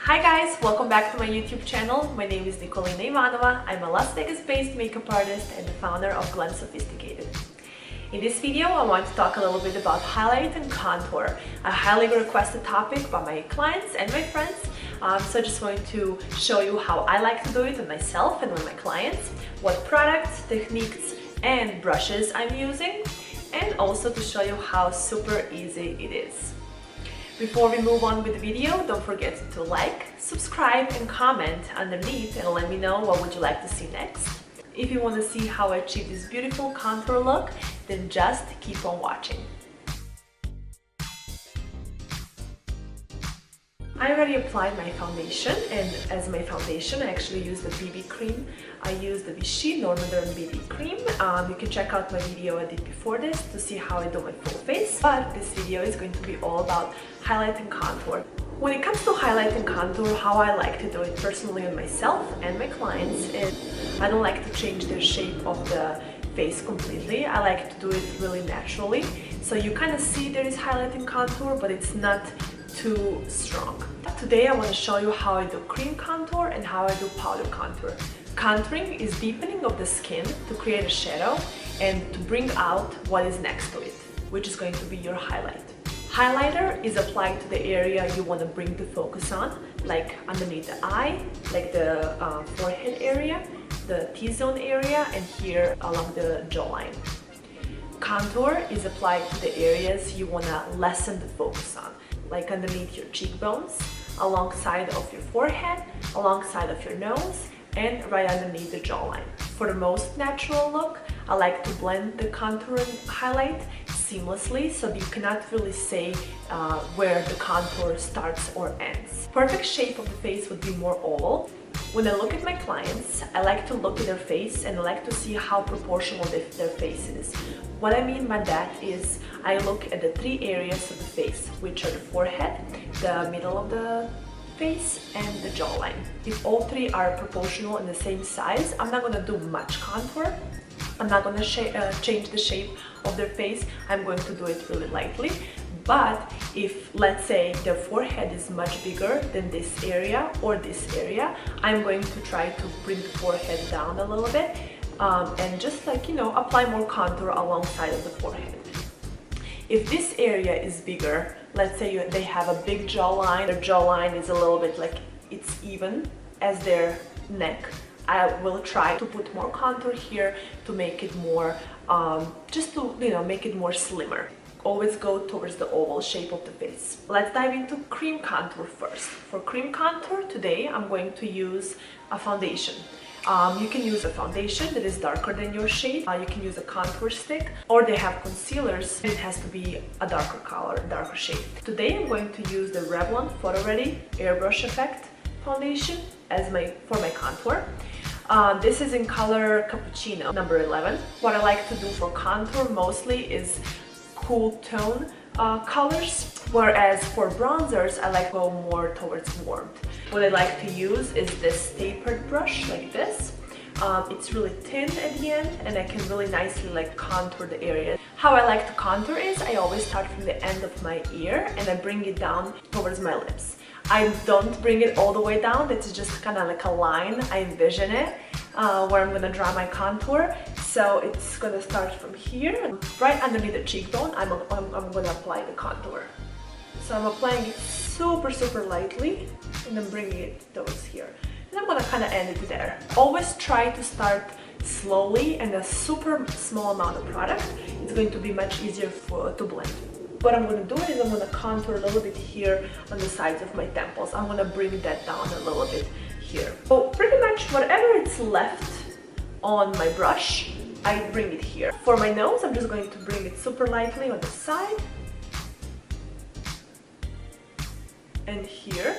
Hi guys, welcome back to my YouTube channel. My name is Nikolina Ivanova. I'm a Las Vegas-based makeup artist and the founder of Glam Sophisticated. In this video, I want to talk a little bit about highlight and contour, a highly requested topic by my clients and my friends. So I just want to show you how I like to do it on myself and on my clients, what products, techniques, and brushes I'm using, and also to show you how super easy it is. Before we move on with the video, don't forget to like, subscribe, and comment underneath and let me know what would you like to see next. If you want to see how I achieve this beautiful contour look, then just keep on watching. I already applied my foundation, and as my foundation I actually use the BB cream. I use the Vichy Normaderm BB cream. You can check out my video I did before this to see how I do my full face, but this video is going to be all about highlight and contour. When it comes to highlight and contour, how I like to do it personally on myself and my clients is I don't like to change the shape of the face completely. I like to do it really naturally. So you kind of see there is highlight and contour, but it's not too strong. Today I want to show you how I do cream contour and how I do powder contour. Contouring is deepening of the skin to create a shadow and to bring out what is next to it, which is going to be your highlight. Highlighter is applied to the area you want to bring the focus on, like underneath the eye, like the forehead area, the T-zone area, and here along the jawline. Contour is applied to the areas you want to lessen the focus on, like underneath your cheekbones, alongside of your forehead, alongside of your nose, and right underneath the jawline. For the most natural look, I like to blend the contour and highlight seamlessly so you cannot really say where the contour starts or ends. Perfect shape of the face would be more oval. When I look at my clients, I like to look at their face and I like to see how proportional their face is. What I mean by that is I look at the three areas of the face, which are the forehead, the middle of the face, and the jawline. If all three are proportional and the same size, I'm not going to do much contour. I'm not going to change the shape of their face. I'm going to do it really lightly. But if, let's say, their forehead is much bigger than this area or this area, I'm going to try to bring the forehead down a little bit and just apply more contour alongside of the forehead. If this area is bigger, let's say they have a big jawline, their jawline is a little bit like it's even as their neck, I will try to put more contour here to make it more, just to make it more slimmer. Always go towards the oval shape of the face. Let's dive into cream contour first. For cream contour today, I'm going to use a foundation. You can use a foundation that is darker than your shade. You can use a contour stick, or they have concealers. It has to be a darker color, darker shade. Today I'm going to use the Revlon Photo Ready Airbrush Effect foundation for my contour. This is in color Cappuccino, number 11. What I like to do for contour mostly is cool tone colors, whereas for bronzers I like to go more towards warmth. What I like to use is this tapered brush like this. It's really thin at the end and I can really nicely contour the area. How I like to contour is I always start from the end of my ear and I bring it down towards my lips. I don't bring it all the way down, it's just kind of like a line. I envision it where I'm gonna draw my contour. So it's gonna start from here, right underneath the cheekbone. I'm gonna apply the contour. So I'm applying it super lightly and then bringing it towards here. And I'm gonna kind of end it there. Always try to start slowly and a super small amount of product. It's going to be much easier to blend. What I'm going to do is I'm going to contour a little bit here on the sides of my temples. I'm going to bring that down a little bit here. So pretty much whatever is left on my brush, I bring it here. For my nose, I'm just going to bring it super lightly on the side and here.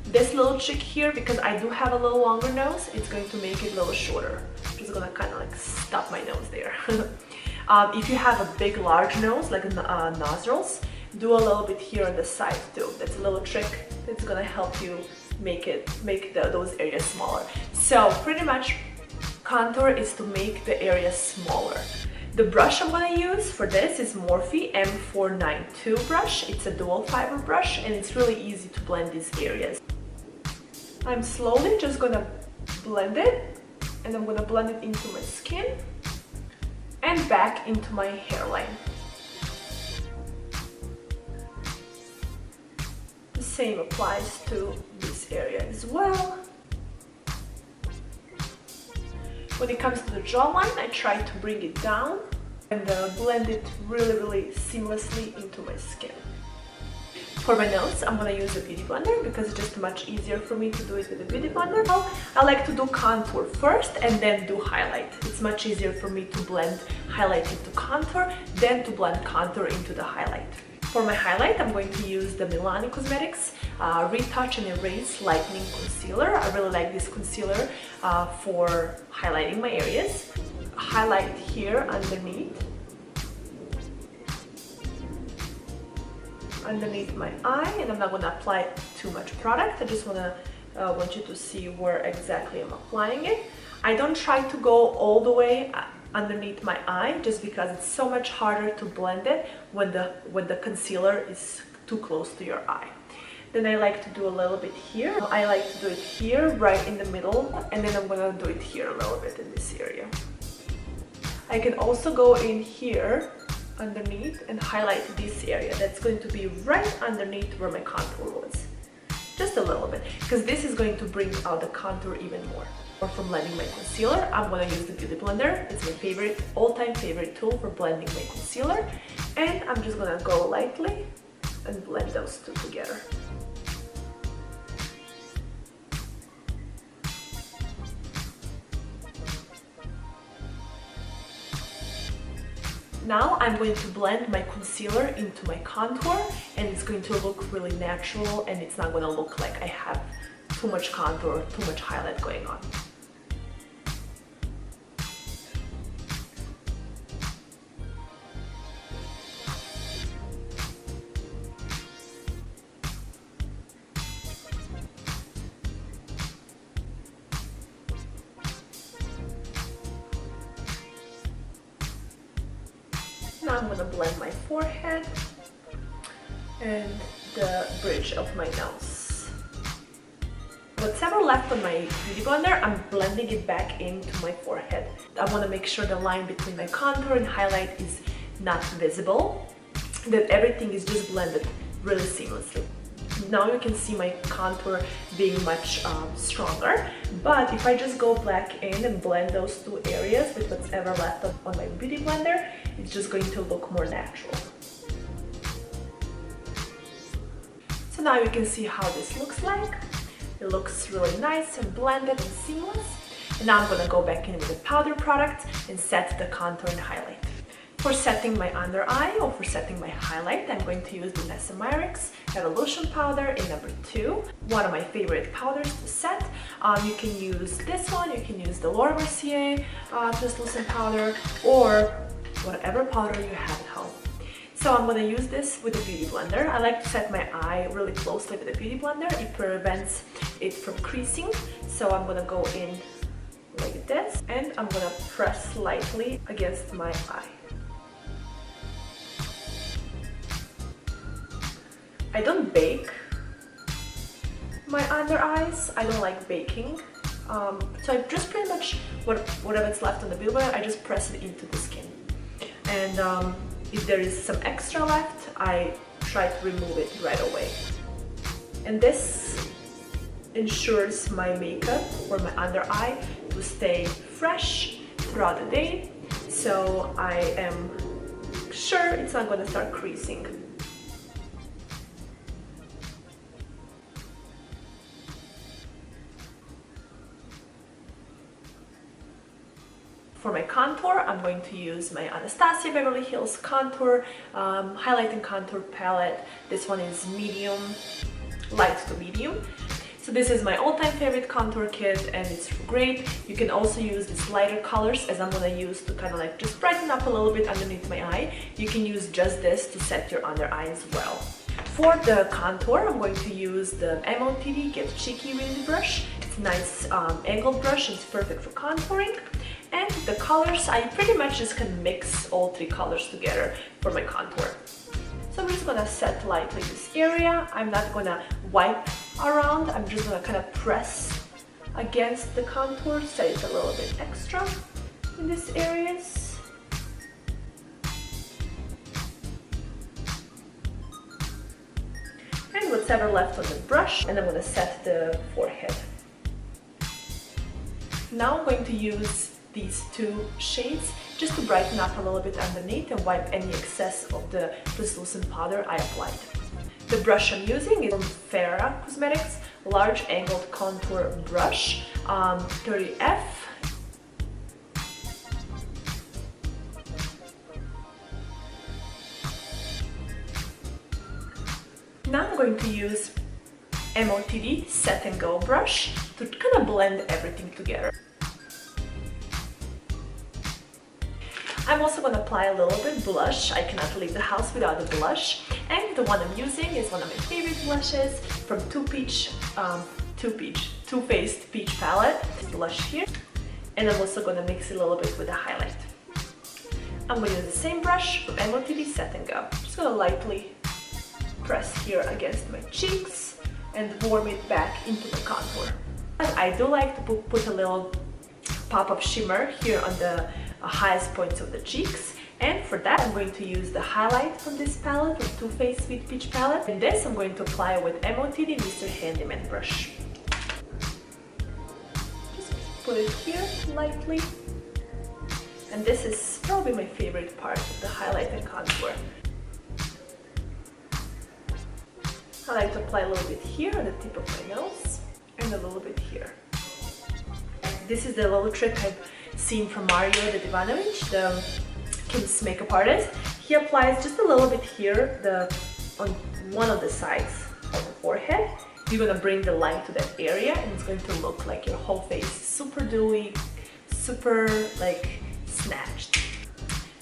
This little trick here, because I do have a little longer nose, it's going to make it a little shorter. I'm just going to kind of stop my nose there. If you have a big large nose like nostrils, do a little bit here on the side too. That's a little trick that's gonna help you make those areas smaller. So pretty much contour is to make the area smaller. The brush I'm gonna use for this is Morphe M492 brush. It's a dual fiber brush and it's really easy to blend these areas. I'm slowly just gonna blend it, and I'm gonna blend it into my skin and back into my hairline. The same applies to this area as well. When it comes to the jawline, I try to bring it down and blend it really seamlessly into my skin. For my nose, I'm gonna use a beauty blender because it's just much easier for me to do it with a beauty blender. Now, I like to do contour first and then do highlight. It's much easier for me to blend highlight into contour than to blend contour into the highlight. For my highlight, I'm going to use the Milani Cosmetics Retouch and Erase Lightening Concealer. I really like this concealer for highlighting my areas. Highlight here underneath my eye, and I'm not going to apply too much product. I just want you to see where exactly I'm applying it. I don't try to go all the way underneath my eye just because it's so much harder to blend it when the concealer is too close to your eye. Then I like to do a little bit here. I like to do it here, right in the middle, and then I'm gonna do it here a little bit in this area. I can also go in here underneath and highlight this area. That's going to be right underneath where my contour was. Just a little bit, because this is going to bring out the contour even more. Or for blending my concealer, I'm going to use the Beauty Blender. It's my favorite, all-time favorite tool for blending my concealer. And I'm just going to go lightly and blend those two together. Now I'm going to blend my concealer into my contour, and it's going to look really natural, and it's not going to look like I have too much contour, too much highlight going on. Now I'm going to blend my forehead and the bridge of my nose. Whatever left on my beauty blender, I'm blending it back into my forehead. I want to make sure the line between my contour and highlight is not visible, that everything is just blended really seamlessly. Now you can see my contour being much stronger, but if I just go back in and blend those two areas with whatever left on my beauty blender, it's just going to look more natural. So now you can see how this looks like. It looks really nice and blended and seamless. And now I'm going to go back in with a powder product and set the contour and highlight. For setting my under eye or for setting my highlight, I'm going to use the Myricks Evolution Powder in number 2. One of my favorite powders to set. You can use this one, you can use the Laura Mercier translucent powder, or whatever powder you have at home. So I'm going to use this with a beauty blender. I like to set my eye really closely with a beauty blender. It prevents it from creasing. So I'm going to go in like this, and I'm going to press lightly against my eye. I don't bake my under eyes. I don't like baking. So I just pretty much, whatever's left on the beauty blender, I just press it into the skin. And if there is some extra left, I try to remove it right away. And this ensures my makeup or my under eye to stay fresh throughout the day. So I am sure it's not going to start creasing. For my contour, I'm going to use my Anastasia Beverly Hills Contour Highlight and Contour palette. This one is medium, light to medium. So this is my all-time favorite contour kit, and it's great. You can also use these lighter colors, as I'm going to use to kind of like just brighten up a little bit underneath my eye. You can use just this to set your under eye as well. For the contour, I'm going to use the MOTD Get Cheeky Wind brush. It's a nice angled brush, it's perfect for contouring. And the colors, I pretty much just can mix all 3 colors together for my contour. So I'm just gonna set lightly this area. I'm not gonna wipe around. I'm just gonna kind of press against the contour, set it a little bit extra in these areas. And whatever left on the brush, and I'm gonna set the forehead. Now I'm going to use these two shades just to brighten up a little bit underneath and wipe any excess of the translucent powder I applied. The brush I'm using is from Farah Cosmetics, large angled contour brush, 30F. Now I'm going to use MOTD Set and Go brush to kind of blend everything together. I'm also going to apply a little bit blush. I cannot leave the house without a blush, and the one I'm using is one of my favorite blushes from Too Faced Peach palette. Blush here, and I'm also going to mix it a little bit with a highlight. I'm going to use the same brush from MOTD Set and Go. Just going to lightly press here against my cheeks and warm it back into the contour. I do like to put a little pop-up shimmer here on the highest points of the cheeks, and for that I'm going to use the highlight from this palette, from Too Faced Sweet Peach palette, and this I'm going to apply with MOTD Mr. Handyman brush. Just put it here lightly, and this is probably my favorite part of the highlight and contour. I like to apply a little bit here on the tip of my nose and a little bit here. This is the little trick I've seen from Mario the Ivanovic, the Kim's makeup artist. He applies just a little bit here on one of the sides of the forehead. You're gonna bring the light to that area, and it's going to look like your whole face is super dewy, super like snatched.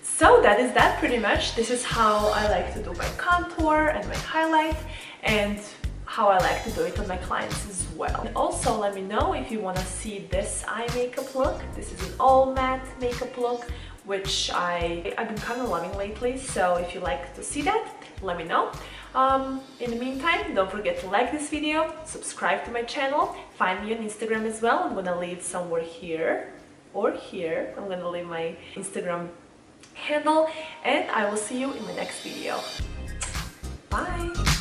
So that is that pretty much. This is how I like to do my contour and my highlight, and how I like to do it on my clients as well. And also let me know if you want to see this eye makeup look. This is an all matte makeup look, which I've been kind of loving lately, so if you like to see that, let me know. In the meantime, don't forget to like this video, subscribe to my channel, find me on Instagram as well. I'm gonna leave somewhere here or here. I'm gonna leave my Instagram handle, and I will see you in the next video. Bye!